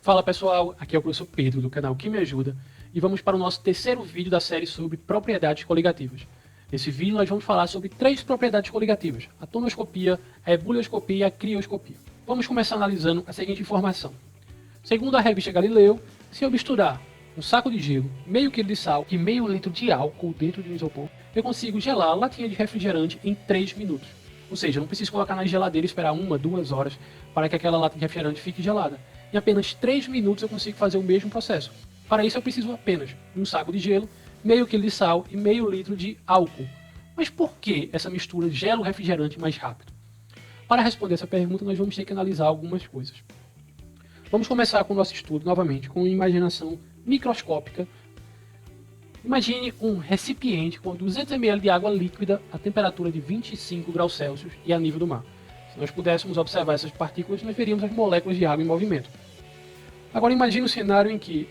Fala pessoal, aqui é o professor Pedro do canal Que Me Ajuda e vamos para o nosso terceiro vídeo da série sobre propriedades coligativas. Nesse vídeo nós vamos falar sobre três propriedades coligativas, a tonoscopia, a ebulioscopia e a crioscopia. Vamos começar analisando a seguinte informação. Segundo a revista Galileu, se eu misturar um saco de gelo, meio quilo de sal e meio litro de álcool dentro de um isopor, eu consigo gelar a latinha de refrigerante em 3 minutos. Ou seja, eu não preciso colocar na geladeira e esperar 1, 2 horas para que aquela lata de refrigerante fique gelada. Em apenas 3 minutos eu consigo fazer o mesmo processo. Para isso eu preciso apenas de um saco de gelo, meio quilo de sal e meio litro de álcool. Mas por que essa mistura gelo-refrigerante mais rápido? Para responder essa pergunta nós vamos ter que analisar algumas coisas. Vamos começar com o nosso estudo novamente com uma imaginação microscópica. Imagine um recipiente com 200 ml de água líquida a temperatura de 25 graus Celsius e a nível do mar. Se nós pudéssemos observar essas partículas, nós veríamos as moléculas de água em movimento. Agora imagine um cenário em que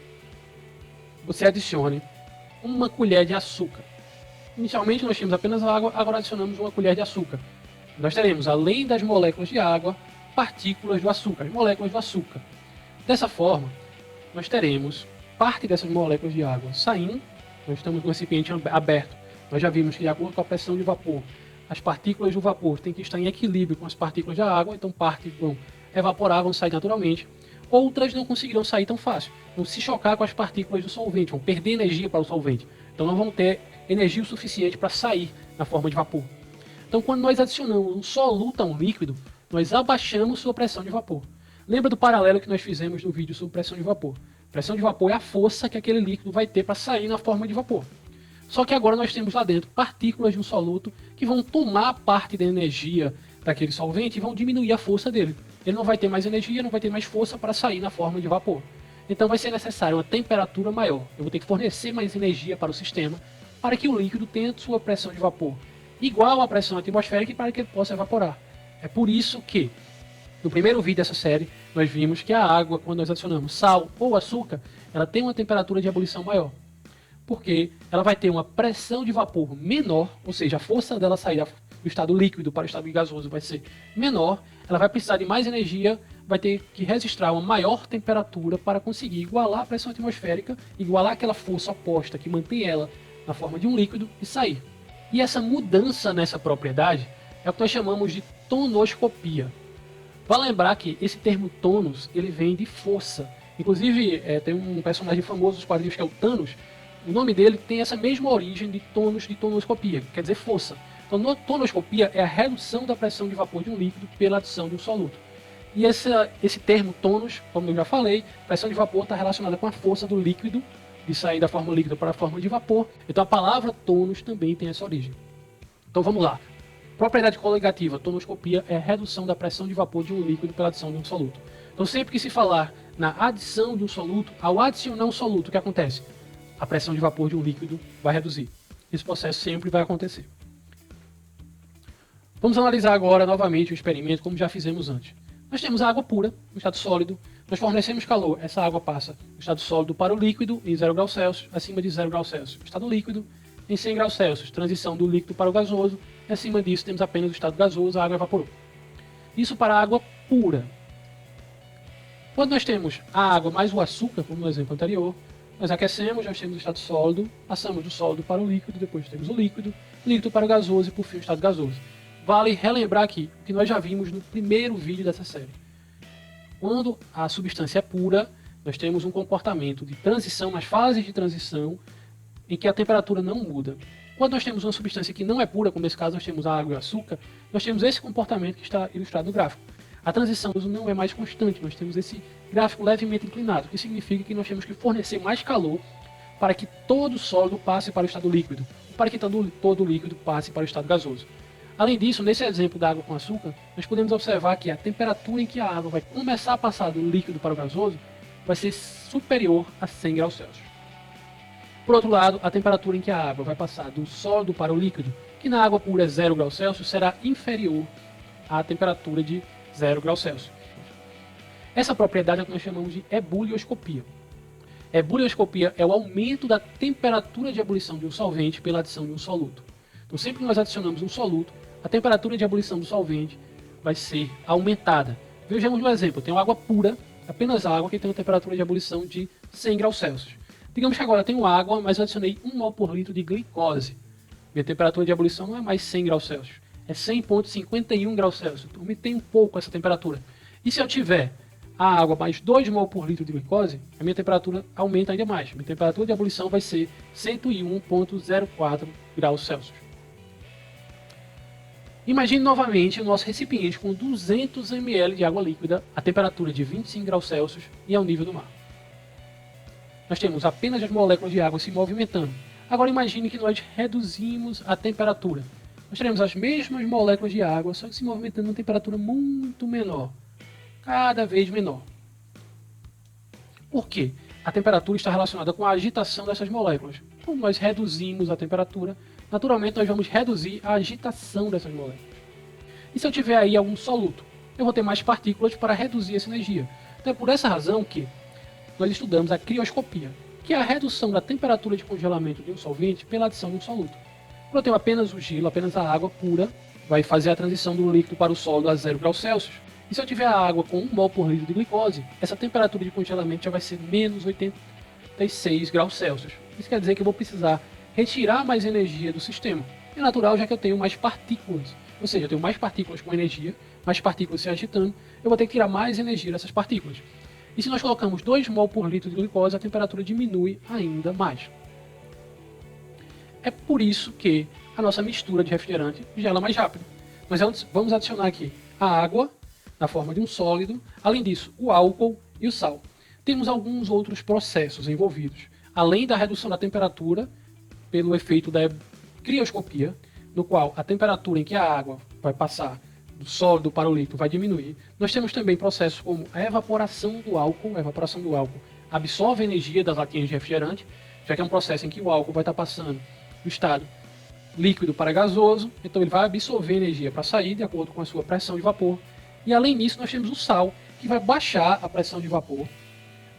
você adicione uma colher de açúcar. Inicialmente nós tínhamos apenas água, agora adicionamos uma colher de açúcar. Nós teremos, além das moléculas de água, partículas do açúcar, as moléculas do açúcar. Dessa forma, nós teremos parte dessas moléculas de água saindo. Nós estamos no recipiente aberto. Nós já vimos que, de acordo com a pressão de vapor, as partículas do vapor têm que estar em equilíbrio com as partículas da água, então partes vão evaporar, vão sair naturalmente. Outras não conseguirão sair tão fácil, vão se chocar com as partículas do solvente, vão perder energia para o solvente. Então não vão ter energia o suficiente para sair na forma de vapor. Então quando nós adicionamos um soluto a um líquido, nós abaixamos sua pressão de vapor. Lembra do paralelo que nós fizemos no vídeo sobre pressão de vapor? Pressão de vapor é a força que aquele líquido vai ter para sair na forma de vapor. Só que agora nós temos lá dentro partículas de um soluto que vão tomar parte da energia daquele solvente e vão diminuir a força dele. Ele não vai ter mais energia, não vai ter mais força para sair na forma de vapor. Então vai ser necessária uma temperatura maior. Eu vou ter que fornecer mais energia para o sistema para que o líquido tenha sua pressão de vapor igual à pressão atmosférica e para que ele possa evaporar. É por isso que no primeiro vídeo dessa série nós vimos que a água, quando nós adicionamos sal ou açúcar, ela tem uma temperatura de ebulição maior. Porque ela vai ter uma pressão de vapor menor, ou seja, a força dela sair do estado líquido para o estado gasoso vai ser menor, ela vai precisar de mais energia, vai ter que registrar uma maior temperatura para conseguir igualar a pressão atmosférica, igualar aquela força oposta que mantém ela na forma de um líquido e sair. E essa mudança nessa propriedade é o que nós chamamos de tonoscopia. Vale lembrar que esse termo tônus, ele vem de força. Inclusive, tem um personagem famoso dos quadrinhos que é o Thanos. O nome dele tem essa mesma origem de tônus, de tonoscopia, que quer dizer força. Então, tonoscopia é a redução da pressão de vapor de um líquido pela adição de um soluto. E esse termo tônus, como eu já falei, pressão de vapor está relacionada com a força do líquido, de sair da forma líquida para a forma de vapor. Então a palavra tônus também tem essa origem. Então vamos lá. Propriedade coligativa, tonoscopia, é a redução da pressão de vapor de um líquido pela adição de um soluto. Então sempre que se falar na adição de um soluto, ao adicionar um soluto, o que acontece? A pressão de vapor de um líquido vai reduzir. Esse processo sempre vai acontecer. Vamos analisar agora novamente o experimento como já fizemos antes. Nós temos a água pura, no estado sólido, nós fornecemos calor, essa água passa do estado sólido para o líquido em 0 graus Celsius, acima de 0 graus Celsius. Estado líquido em 100 graus Celsius, transição do líquido para o gasoso, e acima disso temos apenas o estado gasoso, a água evaporou. Isso para a água pura. Quando nós temos a água mais o açúcar, como no exemplo anterior, nós aquecemos, nós temos o estado sólido, passamos do sólido para o líquido, depois temos o líquido para o gasoso e por fim o estado gasoso. Vale relembrar aqui o que nós já vimos no primeiro vídeo dessa série. Quando a substância é pura, nós temos um comportamento de transição, nas fases de transição, em que a temperatura não muda. Quando nós temos uma substância que não é pura, como nesse caso nós temos a água e o açúcar, nós temos esse comportamento que está ilustrado no gráfico. A transição não é mais constante, nós temos esse gráfico levemente inclinado, o que significa que nós temos que fornecer mais calor para que todo o sólido passe para o estado líquido, para que todo o líquido passe para o estado gasoso. Além disso, nesse exemplo da água com açúcar, nós podemos observar que a temperatura em que a água vai começar a passar do líquido para o gasoso vai ser superior a 100 graus Celsius. Por outro lado, a temperatura em que a água vai passar do sólido para o líquido, que na água pura é 0 graus Celsius, será inferior à temperatura de 0 graus Celsius. Essa propriedade é o que nós chamamos de ebulioscopia. Ebulioscopia é o aumento da temperatura de ebulição de um solvente pela adição de um soluto. Então sempre que nós adicionamos um soluto, a temperatura de ebulição do solvente vai ser aumentada. Vejamos um exemplo, eu tenho água pura apenas água que tem uma temperatura de ebulição de 100 graus Celsius. Digamos que agora eu tenho água, mas eu adicionei 1 mol por litro de glicose. Minha temperatura de ebulição não é mais 100 graus Celsius, é 100,51 graus Celsius. Então aumentei um pouco essa temperatura. E se eu tiver a água mais 2 mol por litro de glicose, a minha temperatura aumenta ainda mais. Minha temperatura de ebulição vai ser 101,04 graus Celsius. Imagine novamente o nosso recipiente com 200 ml de água líquida a temperatura de 25 graus Celsius e ao nível do mar. Nós temos apenas as moléculas de água se movimentando. Agora imagine que nós reduzimos a temperatura. Nós teremos as mesmas moléculas de água, só que se movimentando a uma temperatura muito menor. Cada vez menor. Por quê? A temperatura está relacionada com a agitação dessas moléculas. Quando nós reduzimos a temperatura, naturalmente nós vamos reduzir a agitação dessas moléculas. E se eu tiver aí algum soluto, eu vou ter mais partículas para reduzir essa energia. Então é por essa razão que nós estudamos a crioscopia, que é a redução da temperatura de congelamento de um solvente pela adição de um soluto. Quando eu tenho apenas o gelo, apenas a água pura, vai fazer a transição do líquido para o sólido a 0 graus Celsius. E se eu tiver a água com 1 mol por litro de glicose, essa temperatura de congelamento já vai ser menos 86 graus Celsius. Isso quer dizer que eu vou precisar retirar mais energia do sistema. É natural, já que eu tenho mais partículas. Ou seja, eu tenho mais partículas com energia, mais partículas se agitando, eu vou ter que tirar mais energia dessas partículas. E se nós colocamos 2 mol por litro de glicose, a temperatura diminui ainda mais. É por isso que a nossa mistura de refrigerante gela mais rápido. Nós vamos adicionar aqui a água, na forma de um sólido, além disso, o álcool e o sal. Temos alguns outros processos envolvidos, além da redução da temperatura pelo efeito da crioscopia, no qual a temperatura em que a água vai passar do sólido para o líquido vai diminuir. Nós temos também processos como a evaporação do álcool. A evaporação do álcool absorve a energia das latinhas de refrigerante, já que é um processo em que o álcool vai estar passando do estado líquido para gasoso, então ele vai absorver energia para sair de acordo com a sua pressão de vapor. E além disso, nós temos o sal, que vai baixar a pressão de vapor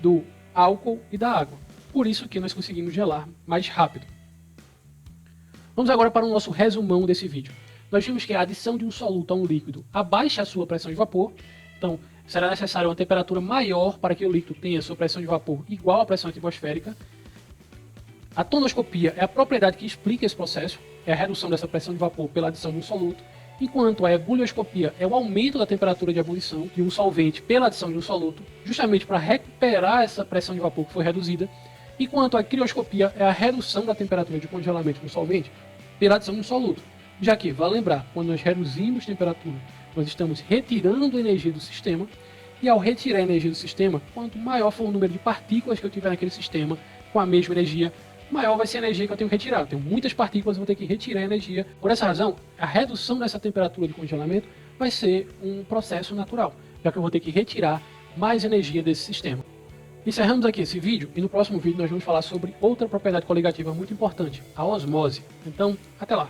do álcool e da água. Por isso que nós conseguimos gelar mais rápido. Vamos agora para o nosso resumão desse vídeo. Nós vimos que a adição de um soluto a um líquido abaixa a sua pressão de vapor. Então, será necessária uma temperatura maior para que o líquido tenha sua pressão de vapor igual à pressão atmosférica. A tonoscopia é a propriedade que explica esse processo, é a redução dessa pressão de vapor pela adição de um soluto. Enquanto a ebulioscopia é o aumento da temperatura de ebulição de um solvente pela adição de um soluto, justamente para recuperar essa pressão de vapor que foi reduzida, enquanto a crioscopia é a redução da temperatura de congelamento do solvente pela adição de um soluto. Já que, vale lembrar, quando nós reduzimos temperatura, nós estamos retirando energia do sistema, e ao retirar energia do sistema, quanto maior for o número de partículas que eu tiver naquele sistema com a mesma energia, maior vai ser a energia que eu tenho que retirar. Eu tenho muitas partículas, eu vou ter que retirar energia. Por essa razão, a redução dessa temperatura de congelamento vai ser um processo natural, já que eu vou ter que retirar mais energia desse sistema. Encerramos aqui esse vídeo e no próximo vídeo nós vamos falar sobre outra propriedade coligativa muito importante, a osmose. Então, até lá!